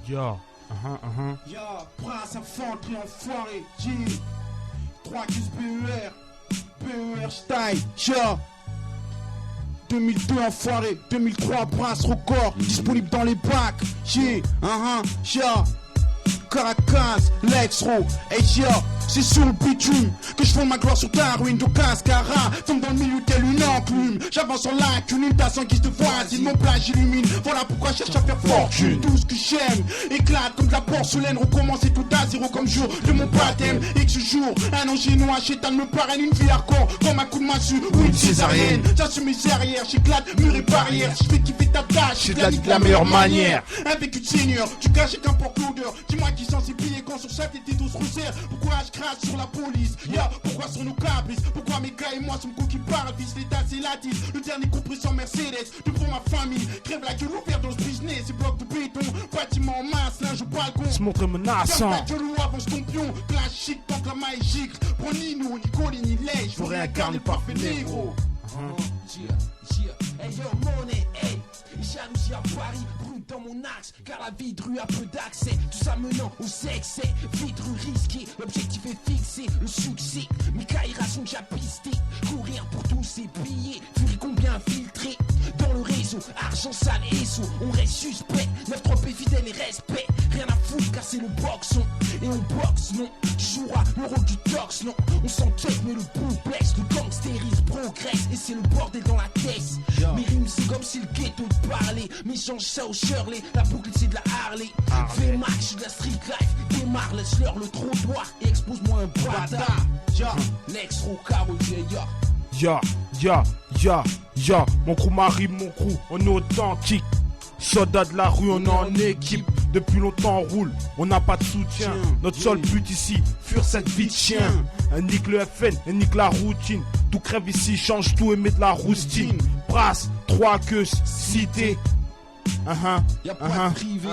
Yo, Yo, prince, infanterie, enfoiré, G 3 cuisses BER style, yo 2002 enfoiré, 2003 prince record, disponible dans les bacs, G, yo Caracas, Lexro, hey yo, c'est sur le bitume que je fonde ma gloire sur ta ruine de cascara. Tombe dans le milieu tel une enclume. J'avance en lacune, une tasse en guise de voisine. Mon plat j'illumine, voilà pourquoi je cherche à faire fortune. Tout ce que j'aime éclate comme de la porcelaine. Recommencer tout à zéro comme jour de mon baptême. Et que ce jour, un ange génois chétan me parraine. Une vie hardcore comme un coup de massue ou une césarienne. J'assume mes arrières, j'éclate murs et barrières. Je fais kiffer ta tâche, c'est de la meilleure manière. Un vécu de seigneur, tu caches qu'importe l'odeur. Dis-moi qui sensibilié quand sur chaque été tous resserre. Pourquoi je crache sur la police, pourquoi sur nos caprices. Pourquoi mes gars et moi sommes coups qui parlent. Vise l'état c'est l'attise, le dernier compris sans Mercedes. Devant ma famille, crève la gueule ouverte dans ce business. Ces blocs de béton, bâtiment mince, linge au balcon. Se montre menaçant. Ferme ta gueule ou avance ton pion. Classique tant que la main est gicle. Prends ni nous, ni Colin, ni Lay. Je veux réincarner le parfait négro. Hey yo money, hey, jalousie à Paris, brûle dans mon axe, car la vie de rue a peu d'accès, tout ça menant au sexe, vie de rue risquée, l'objectif est fixé, le succès, mes caïras sont déjà pistés, courir pour tous ces billets, furie combien infiltré, dans le réseau, argent sale et sous, on reste suspect, 9-3P fidèle et respect, rien à foutre car c'est le boxon, et on boxe non, tu joueras le rôle du tox non, on s'enquête mais le bout blesse, le gangstérisme progresse, et c'est le bordel dans la tête. Mes rimes c'est comme si le ghetto te parlait. Mais change ça au Shirley, la boucle c'est de la Harley. Fais max, je suis de la street life. Démarre, laisse-leur le trottoir et expose-moi un bâtard. Lex Rocard au Ya, mon crew m'arrive, mon crew, on est authentique. Soldats de la rue, on est en équipe. Depuis longtemps on roule, on n'a pas de soutien. Notre seul but ici, fuir cette vie de chien. Un nique le FN, un nique la routine. Tout crève ici, change tout et met de la roustine. Brasse, 3 queues, cité. Y'a pas de privé.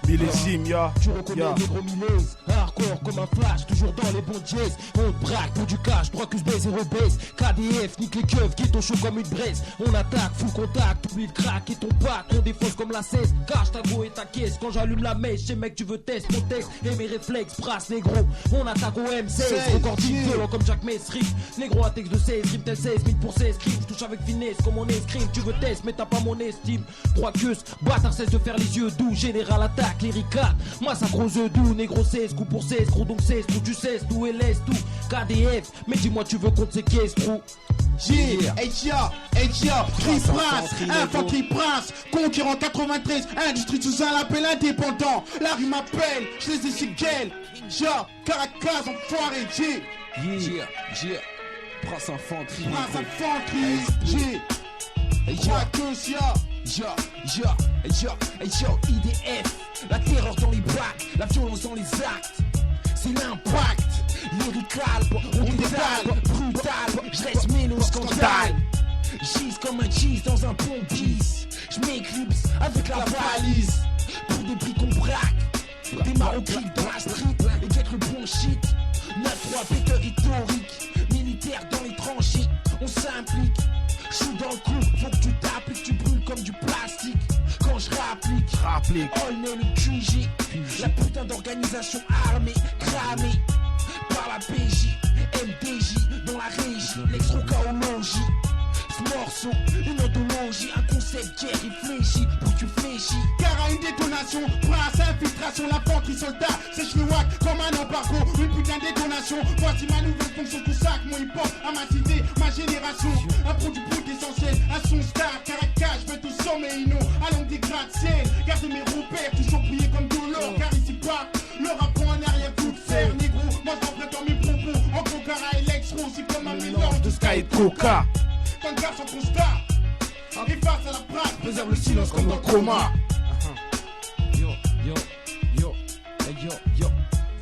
Millésime, ya. Tu reconnais les gros millés, hardcore comme un flash, toujours dans les bons jazz. On te braque pour du cash, 3 cuisses baisse et rebaisse. KDF, nique les keufs, ghetto chaud comme une braise. On attaque, full contact, oublie le crack et ton pack. On défonce comme la 16, cache ta go et ta caisse. Quand j'allume la mèche, chez mec tu veux test, mon test. Et mes réflexes, brasse négro. On attaque au M16, recording violent comme Jack Messrip. Négro à texte de 16, rime tel 16, 1000 pour 16 crimes. Je touche avec finesse comme on escrime. Tu veux test, mais t'as pas mon estime. 3 queues, bâtard cesse de faire les yeux doux. Général attaque, les ricanes, massacre aux œufs doux. Négro 16, coup pour 16, gros donc 16, tout tu sais, tout et laisse tout. KDF, mais dis-moi tu veux contre ces caisses, trou. Cri prince, infanterie prince, conquérant 93, industrie sous un label indépendant. La rue m'appelle, je les ai chez Gel. Caracas, enfoiré, Prince infanterie, IDF, la terreur dans les bacs, la violence dans les actes. C'est l'impact, lyrical, on dévale, brutal, je reste mélo scandale. Gise comme un cheese dans un pont bis, je m'éclipse avec la valise. Pour des prix qu'on braque, des marocriques dans la street, et get le bon shit. 9-3 péteurs historiques, militaires dans les tranchées, on s'implique. Je suis dans le coup, faut que tu t'appliques, tu brûles comme du plastique. Quand je réapplique, on est le QG, la putain d'organisation armée, cramée par la PJ, MDJ dans la régie, l'extrocaologie. Ce morceau, une ontologie, un concept qui est réfléchi, pour que tu fléchis. Car à une détonation, prince, infiltration, l'infanterie soldat, sèche le wack comme un embargo, une putain de détonation. Voici ma nouvelle fonction, tout sac, mon hip-hop, à ma cité, ma génération. Un produit brut essentiel, un son star, Caracas, je veux tout sommet inno, allons des gratte-ciel. Gardez mes repères, toujours briller comme de l'or, car ici pas, le rap en arrière tout faire, négro. Moi je reprends mes propos, en Concara et Lexro, c'est comme un mélange de Sky et Coca. Tant de gars sans constat, et face à la prague, préserve le silence comme dans Chroma.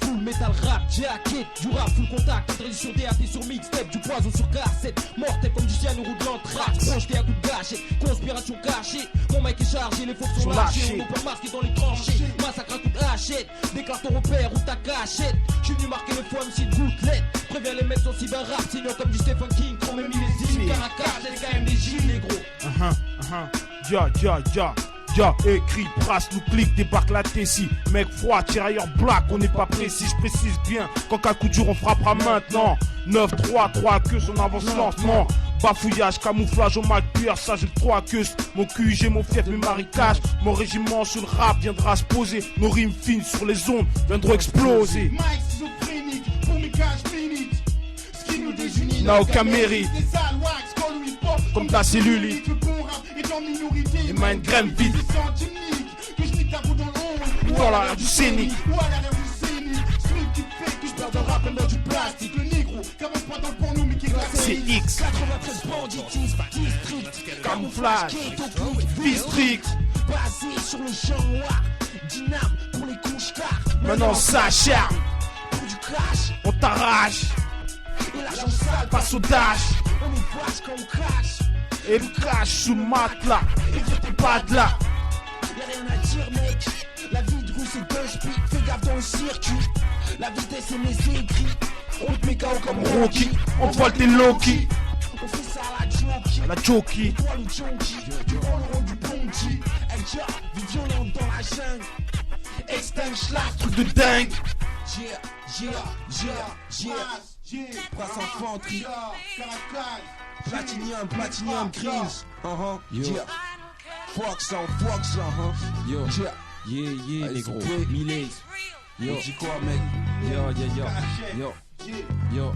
Full metal rap, jacket, du rap full contact, entraîné sur DAT sur mixtape, du poison sur cassette, mortel comme du cyanure ou de l'anthrax, projeté à coups de gâchette, conspiration cachée, mon mec est chargé, les faux sont lâchés, on peut masquer dans les tranchées, massacre à coups de hachette, déclare ton repère ou ta cachette, je suis venu marquer les fois MC de gouttelettes, préviens les mecs sur cyber rap, signant comme du Stephen King, qu'on met millésime, Caracas, LKM des Gilles, les gros. Ya, écrit, brasse, nous clique, débarque la Tessie. Mec froid, tirailleur black, on n'est pas précis, je précise bien. Quand qu'à coup dur, on frappera maintenant. 9-3, 3 queues, on avance lentement. Bafouillage, camouflage au McPierre, ça j'ai le 3 queues. Mon QG, mon fief, mes maricages. Mon régiment sur le rap viendra se poser. Nos rimes fines sur les ondes viendront exploser. Mike schizophrénique, pour mes cages cliniques. Ce qui nous désunit n'a aucun mérite. Des sales wax, qu'on lui porte Comme ta cellulite. Le bon rap est en minorité. Les mains graines vides. Des centimes, que je nique ta roue dans le Ou dans l'arrière du scénic. Ou à l'arrière du scénic. Celui qui fait que je perds de rap comme dans du plastique. Le négro, qu'avance pas dans le porno mais qui est classé. C'est X. 93 banditisme, district, Camouflage, district. basé sur le genre. Dyname pour les couches tard. Maintenant ça charme, Pour du crash, on t'arrache. et l'argent sale Passe au dash. on nous fâche quand on crache. Et le cache sous le matelas. Et t'es pas de là. Y'a rien à dire mec. La vie de rue c'est deux speed. Fais gaffe dans le circuit. La vitesse c'est mes écrits. On te met KO comme Rocky, on te vole tes Loki. On fait ça à la jockey. La Jockey. Toi le junkie, tu prends le rôle du ponty. Elle tient, vie violente dans la jungle. Extinct schlag. Truc de dingue. Brasse infanterie. Caracas. Platinum, crise. Yeah. Fox on, Yo, Yeah. yeah, négro, SP. Millet. Yo, Dis quoi mec? yo.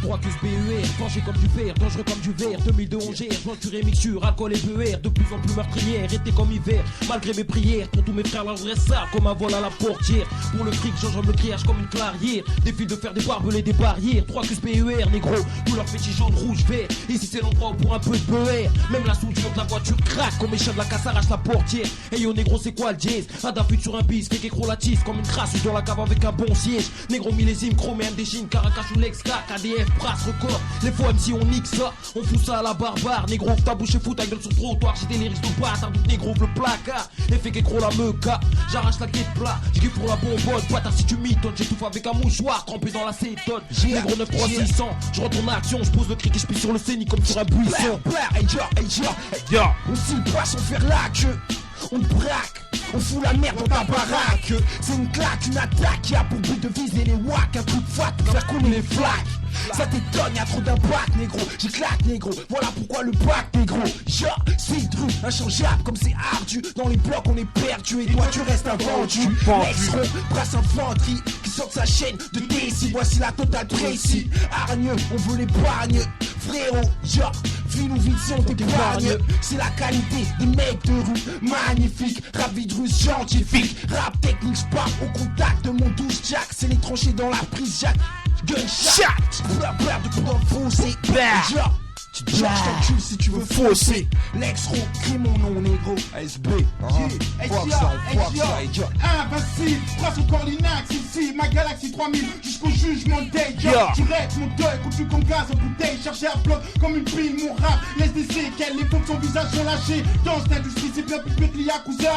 3 cues BER, penché comme du fer, dangereux comme du verre. 2002 on gère, venture mixture, alcool et BER. De plus en plus meurtrière, été comme hiver. Malgré mes prières, pour tous mes frères la vraie ça, comme un vol à la portière. Pour le fric, j'enjambe le criage comme une clairière. Défile de faire des barbelés, des barrières. 3 cues BER, négro, couleur fétiche jaune, rouge, vert. Ici c'est l'endroit où pour un peu de BER. Même la soudure de la voiture craque, comme mes chiens de la casse arrache la portière. Hey yo négro, c'est quoi le jazz? Un dafut sur un bis, fait qu'écro la tisse comme une crasse dans la cave avec un bon siège. Négro millésime, chromé, MDJ, Caracas ou Lex, KDF, Brass, record. Les fois MC on nique ça, on fout ça à la barbare. Négro, ta bouche et fous ta gueule sur le trottoir. J'ai des lyrics de bâtard, doute négro, le placard. Et fait qu'écro la meuca, j'arrache la quête plat. J'kiffe pour la bonbonne, bâtard si tu m'étonnes. J'étouffe avec un mouchoir trempé dans la cétone. Négro 93600, je retourne à action, je pose le cric et je pisse sur le scénic comme sur un buisson. Yo, On s'y passe, on fait la queue. On te braque, on fout la merde dans ta baraque. C'est une claque, une attaque qui a pour but de viser les wacks. Un coup de fat pour faire couler les flaques. Ça t'étonne, y'a trop d'impact négro. J'éclate négro, voilà pourquoi le bac négro. Yo, c'est dru, inchangeable comme c'est ardu. Dans les blocs on est perdu et toi tu restes invendu. L'ex-ron, brasse infanterie qui sort de sa chaîne de DC. Voici la totale précis. Hargneux, on veut l'épargne. Frérot, yo, file ou vite si on t'épargne. C'est la qualité des mecs de rue. Magnifique, rap vidrus scientifique. Rap technique, j'pars au contact de mon 12 jack. C'est les tranchées dans la prise jack. Gunshot, pleure de coups d'enfoncé. Tu te cherches ton cul si tu veux fausser. L'ex-ro, crie mon nom négro. ASB, Invincible, trace au corps l'inax ici, ma galaxie 3000 jusqu'au jugement day. Tu rêves mon deuil, coutu comme gaz en bouteille, cherché à bloc comme une pile, mon rap laisse des séquelles, les paumes de son visage sont lâchées. Dans cette industrie, c'est bien plus que les Yakuza.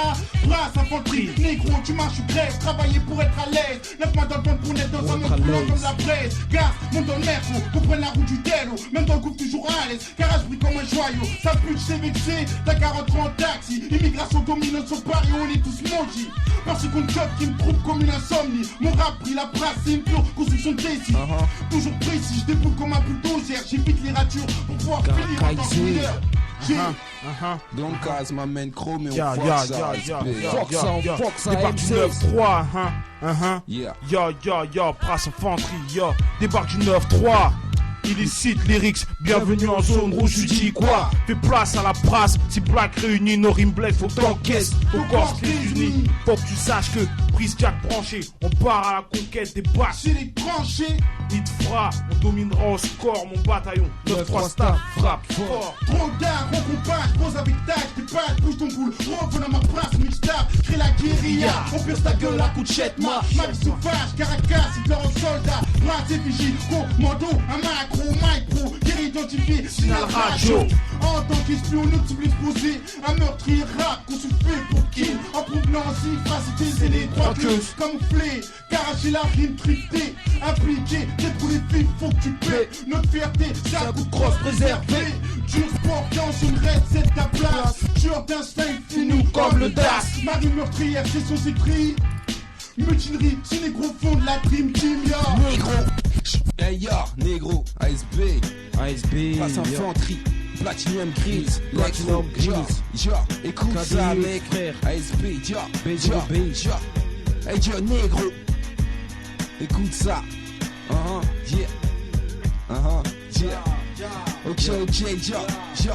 Brasse, infanterie, négro, tu marches ou crèves, travailler pour être à l'aise. Lève-moi dans le ventre pour naître dans un monde blanc comme la presse. Gaz, monte dans le merco, qu'on prenne la route du délo, même dans le groupe toujours à l'aise. Garage brille comme un joyau, ça pue, j'sais vexé. Ta carotte en taxi, immigration dominante sur Paris, on est tous maudits. Parce qu'on job qui me trouve comme une insomnie. Mon rap pris la brasse, c'est une pure construction de Daisy. Toujours précis, je déboule comme un bulldozer. J'évite les ratures pour pouvoir finir en tant que leader. Blancaz m'amène chrome et ya, on ya, fox ya, ça, ya, ASB. ya, Fox, débarque du AMC. 9-3, Yo, brasse infanterie, yo, débarque du 9-3. Illicite, lyrics, bienvenue en zone rouge, tu dis quoi? Fais place à la brasse, si Black réunit nos rimes bled, faut t'encaisser, faut qu'on se réunit. Faut que tu saches que, prise jack branché, on part à la conquête des basses. J'ai les branchés, Hit fra, on dominera au score, mon bataillon. 9-3 staff, frappe fort. trop d'art, on combat, pose avec tac, t'es pas, bouge ton boule, revenons à ma brasse, mixtape, crée la guérilla, on pierce ta gueule à coup de chette, ma vie sauvage, Caracas, il pleure en soldat, brasse et vigie, commando, un macro, micro, guéri identifié, signal radio. En tant qu'espion, nous cibles exposés, un meurtrier rap, qu'on se fait pour kill, en provenant si, facilité, c'est les trois queues, camouflés, caracher la rime cryptée, impliqué, t'es pour les filles, faut que tu paies, notre fierté, c'est un coup de crosse préservé, du sport, quand on reste, c'est ta place, Tueur d'instinct, finou comme le DAS. Marie meurtrière, c'est son écrit. Mutinerie, c'est négro fond de la Dream Team, ya. Négro. Hey yo, négro, ASB, passe infanterie, Platinum Grills, Platinum Grills. Yo, écoute ça mec, frère. ASB, yo, B0B. yo, hey yo, négro, écoute ça, yeah, yeah, ok, yo,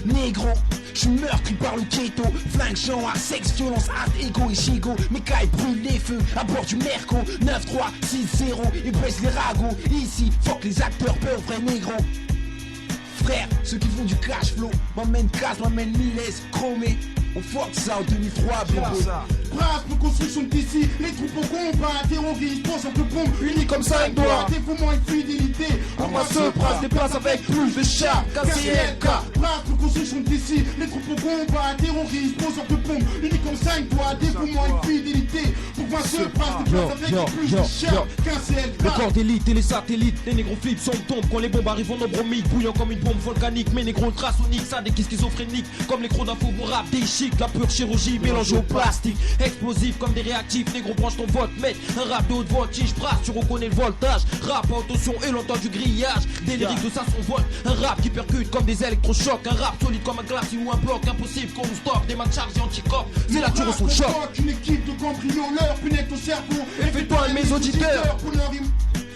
négro. J'suis meurtri par le ghetto, flingue, genre, sexe, violence, art, égo et gigot. Mes cailles brûlent les feux à bord du Merco. 9-3, 6-0, ils baissent les ragots. Ici, fuck les acteurs, peur, vrai négro. Frère, ceux qui font du cash flow, m'emmènent cash, m'emmènent Miles, chromé. On fuck ça en 2003, bébé. Brasse pour construction d'ici, les troupes au combat, terroristes, pensent de bombe, unis comme 5 doigts. Dévouement et fidélité, on passe ce brasse, déplace avec plus de chars. KCLK, brasse pour construction d'ici, les troupes au combat, terroristes, pensent de bombe, unis comme 5 doigts. Dévouement et fidélité, pour voir ce brasse, déplace avec plus de chars. KCLK. Le corps d'élite et les satellites, les négros flippent sont tombent quand les bombes arrivent en nombre mythe, bouillant comme une bombe volcanique. Mes négros ultrasoniques, ça des qui schizophréniques, comme les crocs d'infos vous rap, des chics, la pure chirurgie mélangée au plastique, explosif comme des réactifs. Négro branche ton vote, mec, un rap de haute voltige, brasse, tu reconnais le voltage. Rap à autotion et l'entend du grillage, des lyriques de 500 volts, un rap qui percute comme des électrochocs, un rap solide comme un glacier ou un bloc, impossible qu'on nous stoppe, des matchs chargés anticorps, c'est là que tu reçois le choc. Une équipe de cambrioleurs, punette ton cerveau, et fais-toi un de mes auditeurs. Pour leur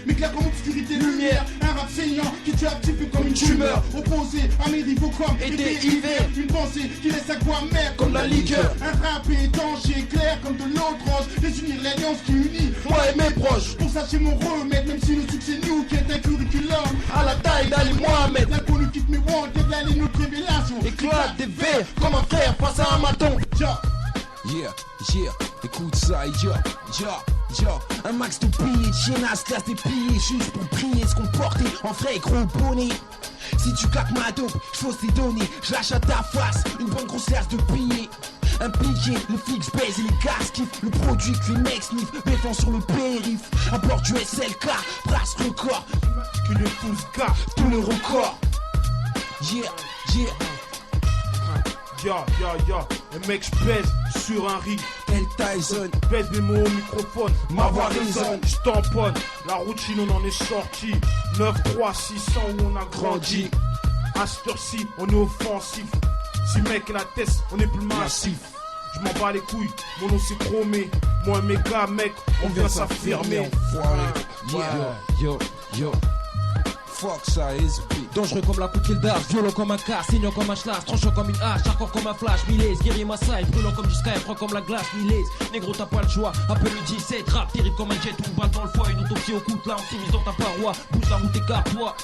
m'éclaire comme obscurité, lumière. Un rap saignant qui tue actif comme une tumeur. Opposé à mes rivaux comme été hiver. Une pensée qui laisse à quoi mère comme la liqueur. Un rap étanché, clair comme de l'eau tranche. Réunir l'alliance qui unit moi et mes proches. Pour ça c'est mon remède, même si le succès nous qui est un curriculum à la taille d'Ali Mohamed. L'inconnu quitte mes wands, dégaler notre révélation. Éclate des verres comme un frère face à un maton. Yeah, écoute ça, yo, un max de billets, chiennasse, classe des pillés, juste pour prier, se comporter en vrai gros bonnet. Si tu claques ma dope, j'fausse tes données, j'lâche à ta face, une bonne grosse lasse de billets. Impliqué, le fixe baise et les gaz kiffent, le produit que les mecs sniffent, béfant sur le périph', à bord du SLK, brasse record, Que le pouce gars. tout le record. Yeah. Les mecs j'pèse sur un ring. El Tyson, Pèse mes mots au microphone, ma voix résonne, j'tamponne. La routine on en est sorti. 9-3, 600 où on a grandi. À cette heure-ci on est offensif. Si mec et la tête on est plus massif. Je m'en bats les couilles, mon nom c'est chromé. Moi et mes gars mec, on vient s'affirmer. Yeah. Yo. Fuck ça, SB. Dangereux comme la coupe d'arche, violent comme un casse, saignant comme un schlass, tranchant comme une hache, hardcore comme un flash, Milaise, guerrier Maasai, brûlant comme du sky, froid comme la glace, Milaise, négro t'as pas le choix, appelle le 17, rap terrible comme un jet ou une balle dans le foie, une autopsie au coude, là on s'immisce dans ta paroi, bouge la route écarte-toi.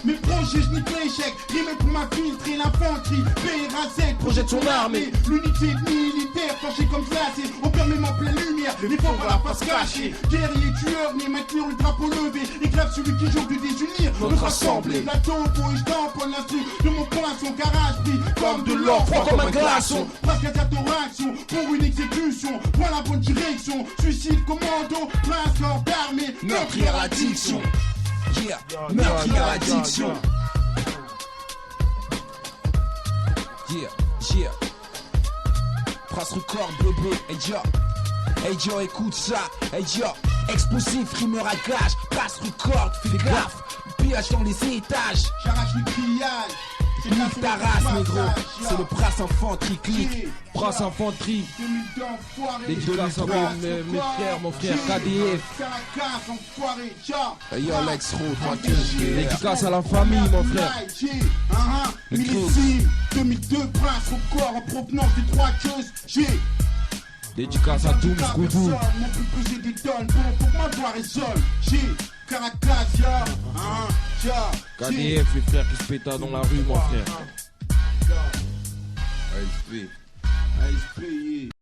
Mes projets, je nique l'échec, rimé pour m'infiltrer l'infanterie. PRZ projette son armée. L'unité militaire, flanchée comme glacé. On permet en pleine lumière, les forts à la face cachée. Guerrier tueur, mais maintenir le drapeau levé. Éclave celui qui joue du désunir notre assemblée. La topo et je tamponne l'instru de mon poing, son garage brille comme de l'or, froid comme un glaçon. Presque à ta réaction pour une exécution. Prends la bonne direction, suicide commando, prince lord d'armée, meurtrière addiction. Yeah, meurtrière addiction. Yeah. Prince record, bébé, hey yo, écoute ça, hey yo. Explosif, rimeur à gage, Prince record, fais gaffe. Pillage dans les étages. J'arrache le grillage. Nique ta race, négro. C'est le Prince infanterie, clique. Prince infanterie. Dédicace à mes frères, mon frère KDF. Hey yo, Lex Rowe, 3 queues. Dédicace à la famille, mon frère. Millésime 2002, Prince record en provenance des 3 queues. Dédicace à Dooms Goudou. Mon plus peser des tonnes, faut que ma voix résonne. Caracas, KDF, les frères qui se pétardent dans la rue, mon frère. ASP.